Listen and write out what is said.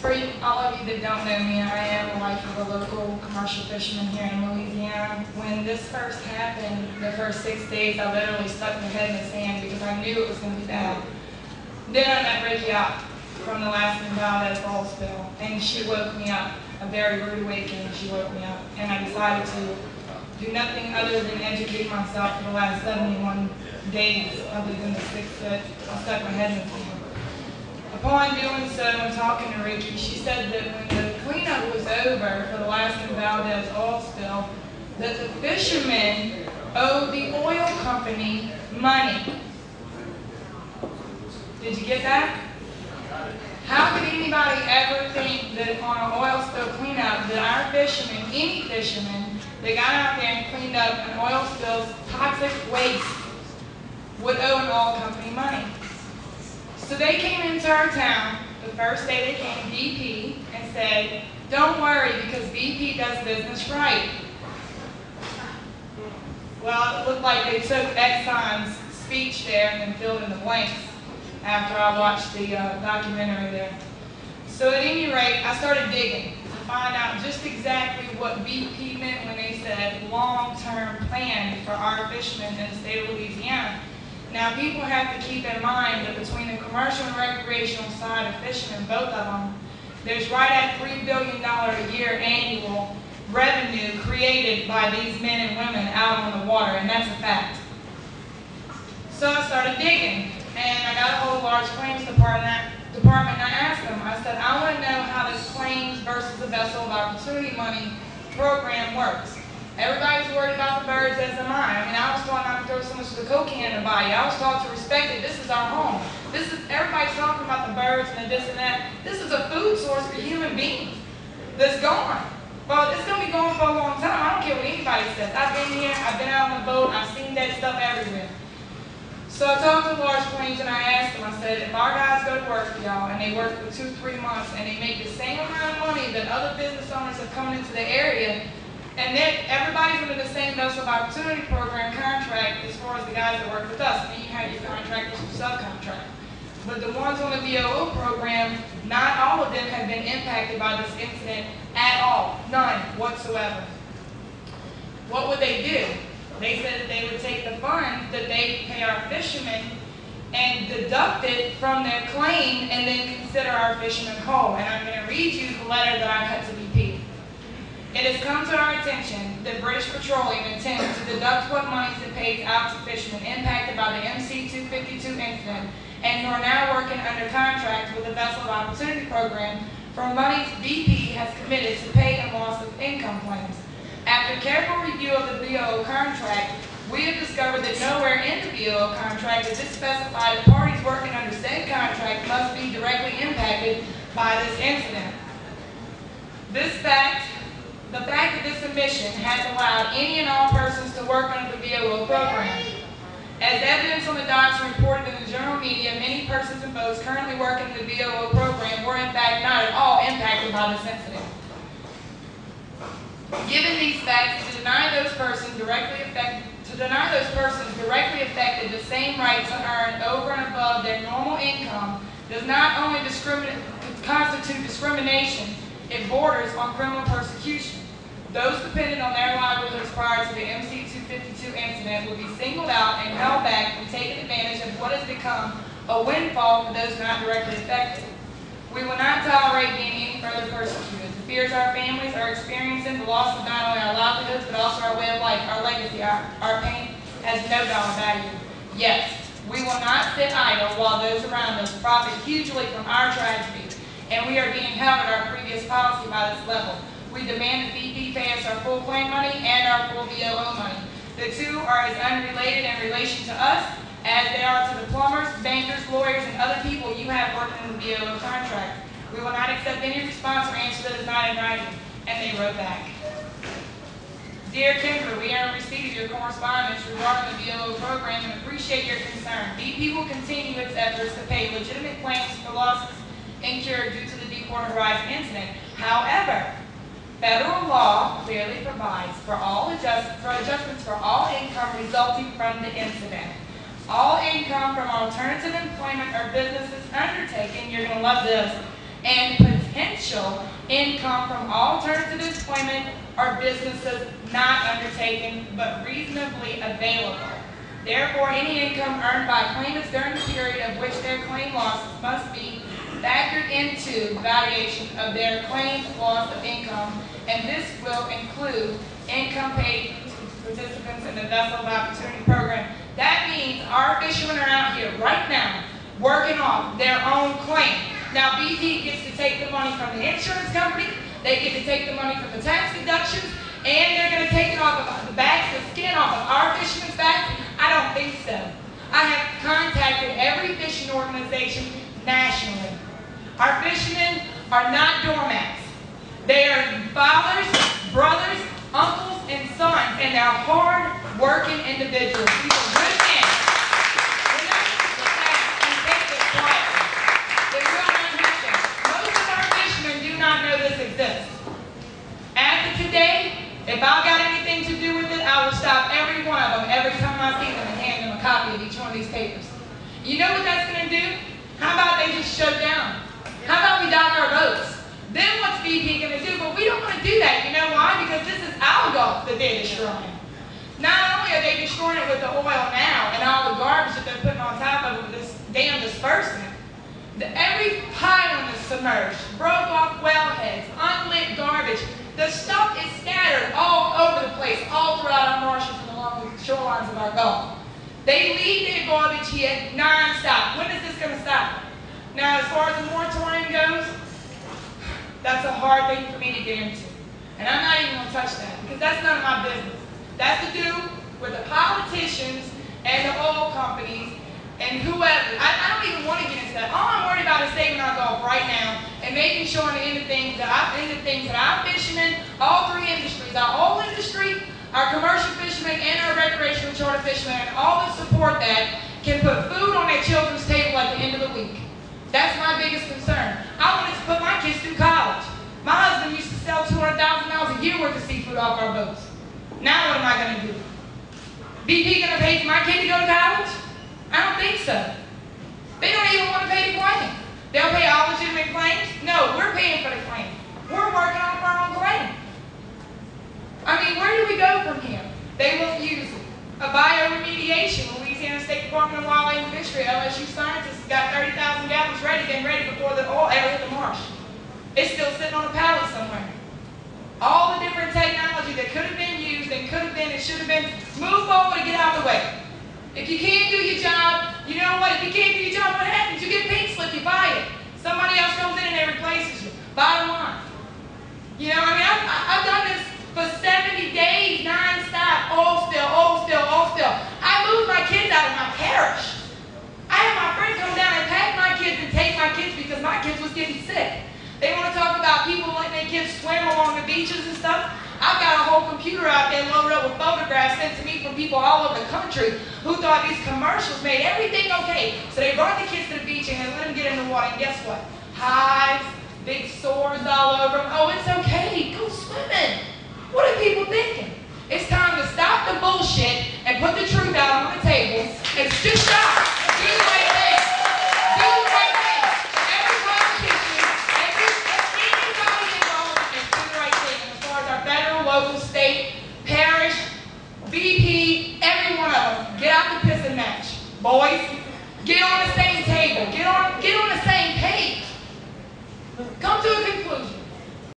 For all of you that don't know me, I am the wife of a local commercial fisherman here in Louisiana. When this first happened, the first 6 days, I literally stuck my head in the sand because I knew it was going to be bad. Then I met Ricky out from the last Valdez oil spill, and she woke me up. A very rude awakening, she woke me up, and I decided to do nothing other than educate myself for the last 71 days, other than the 6 that I stuck my head in the sand. Upon doing so and talking to Ricky, she said that when the cleanup was over for the last Valdez oil spill, that the fishermen owed the oil company money. Did you get that? How could anybody ever think that on an oil spill cleanup that our fishermen, any fisherman that got out there and cleaned up an oil spill's toxic waste would owe an oil company money? So they came into our town, the first day they came, BP, and said, don't worry because BP does business right. Well, it looked like they took Exxon's speech there and then filled in the blanks after I watched the documentary there. So at any rate, I started digging to find out just exactly what BP meant when they said long-term plan for our fishermen in the state of Louisiana. Now, people have to keep in mind that between the commercial and recreational side of fishermen, both of them, there's right at $3 billion a year annual revenue created by these men and women out on the water, and that's a fact. So I started digging, and I got a hold of large claims department, and I asked them, I said, I want to know how this claims versus the vessel of opportunity money program works. Everybody's worried about the birds, as am I. I mean, I was taught not to throw so much of the coke can in the body. I was taught to respect it. This is our home. Everybody's talking about the birds and the this and that. This is a food source for human beings that's gone. Well, it's going to be gone for a long time. I don't care what anybody says. I've been here. I've been out on the boat. I've seen that stuff everywhere. So I talked to large claims and I asked them, I said, if our guys go to work for y'all and they work for 2-3 months and they make the same amount of money that other business owners have come into the area, and then everybody's under the same vessel of opportunity program contract as far as the guys that work with us. And then you have your contractors who subcontract. But the ones on the VOO program, not all of them have been impacted by this incident at all. None whatsoever. What would they do? They said that they would take the funds that they pay our fishermen and deduct it from their claim and then consider our fishermen whole. And I'm going to read you the letter that I cut to BP. It has come to our attention that British Petroleum intends to deduct what monies it pays out to fishermen impacted by the MC-252 incident and who are now working under contract with the Vessel of Opportunity Program for monies BP has committed to pay in loss of income claims. After careful review of the VOO contract, we have discovered that nowhere in the VOO contract is it specified that parties working under said contract must be directly impacted by this incident. The fact that this submission has allowed any and all persons to work under the VOO program. As evidence on the docks reported in the general media, many persons and boats currently working in the VOO program were in fact not at all impacted by this incident. Given these facts, to deny those persons directly affected the same right to earn over and above their normal income does not only constitute discrimination, it borders on criminal persecution. Those dependent on their livelihoods prior to the MC-252 incident will be singled out and held back from taking advantage of what has become a windfall for those not directly affected. We will not tolerate being any further persecuted. The fears our families are experiencing, the loss of not only our livelihoods but also our way of life, our legacy, our pain has no dollar value. Yes, we will not sit idle while those around us profit hugely from our tragedy, and we are being held at our previous policy by this level. We demand that BP pay us our full claim money and our full VOO money. The two are as unrelated in relation to us as they are to the plumbers, bankers, lawyers, and other people you have working in the VOO contract. We will not accept any response or answer that is not in writing. And they wrote back. Dear Kimber, we are in receipt of your correspondence regarding the VOO program and appreciate your concern. BP will continue its efforts to pay legitimate claims for losses incurred due to the Deepwater Horizon incident. However, federal law clearly provides for adjustments for all income resulting from the incident. All income from alternative employment or businesses undertaken, you're going to love this, and potential potential income from alternative employment or businesses not undertaken but reasonably available. Therefore, any income earned by claimants during the period of which their claim losses must be factored into the valuation of their claim loss of income, and this will include income paid to participants in the Vessel of Opportunity Program. That means our fishermen are out here right now working off their own claim. Now, BP gets to take the money from the insurance company, they get to take the money from the tax deductions, and they're going to take it off of the backs, the skin off of our fishermen's backs. I don't think so. I have contacted every fishing organization nationally. Our fishermen are not doormats. They are fathers, brothers, uncles, and sons, and they're hard-working individuals. These are good men. We're not going to sit back and take this quietly. They will not happen. Most of our fishermen do not know this exists. As of today, if I've got anything to do with it, I will stop every one of them every time I see them and hand them a copy of each one of these papers. You know what that's going to do? How about they just shut down? How about we dock our boats? Then what's BP going to do? But we don't want to do that. You know why? Because this is our Gulf that they're destroying. Not only are they destroying it with the oil now and all the garbage that they're putting on top of it with this damn dispersant, every pylon is submerged, broke off wellheads, unlit garbage. The stuff is scattered all over the place, all throughout our marshes and along the shorelines of our Gulf. They leave their garbage here non-stop. When is this going to stop? Now, as far as the moratorium goes, that's a hard thing for me to get into. And I'm not even going to touch that, because that's none of my business. That's to do with the politicians and the oil companies and whoever. I don't even want to get into that. All I'm worried about is saving our Gulf right now and making sure in the things that I'm fishing in, all three industries, our oil industry, our commercial fishermen, and our recreational charter fishermen, and all that support that can put food on their children's table at the end of the week. That's my biggest concern. I wanted to put my kids through college. My husband used to sell $200,000 a year worth of seafood off our boats. Now what am I going to do? BP going to pay for my kid to go to college? I don't think so. They don't even want to pay the claim. They'll pay all legitimate claims? No, we're paying for the claim. We're working on our own claim. I mean, where do we go from here? They won't use it. A bioremediation, Louisiana State Department of Wildlife and Fishery, LSU scientists got 30,000 gallons been ready before the oil ever hit the marsh. It's still sitting on a pallet somewhere. All the different technology that could have been used and could have been and should have been, move forward and get out of the way. If you can't do your job, you know what? If you can't do your job, what happens? You get pink slip, you buy it. Somebody else comes in and they replaces you. Bottom line. You know, I mean, I've done this for 70 days, non-stop, oil spill, oil spill, oil spill. I moved my kids out of my parish. I had my friend come down and pack my kids and take my kids because my kids was getting sick. They want to talk about people letting their kids swim along the beaches and stuff. I've got a whole computer out there loaded up with photographs sent to me from people all over the country who thought these commercials made everything okay. So they brought the kids to the beach and they let them get in the water, and guess what? Hives,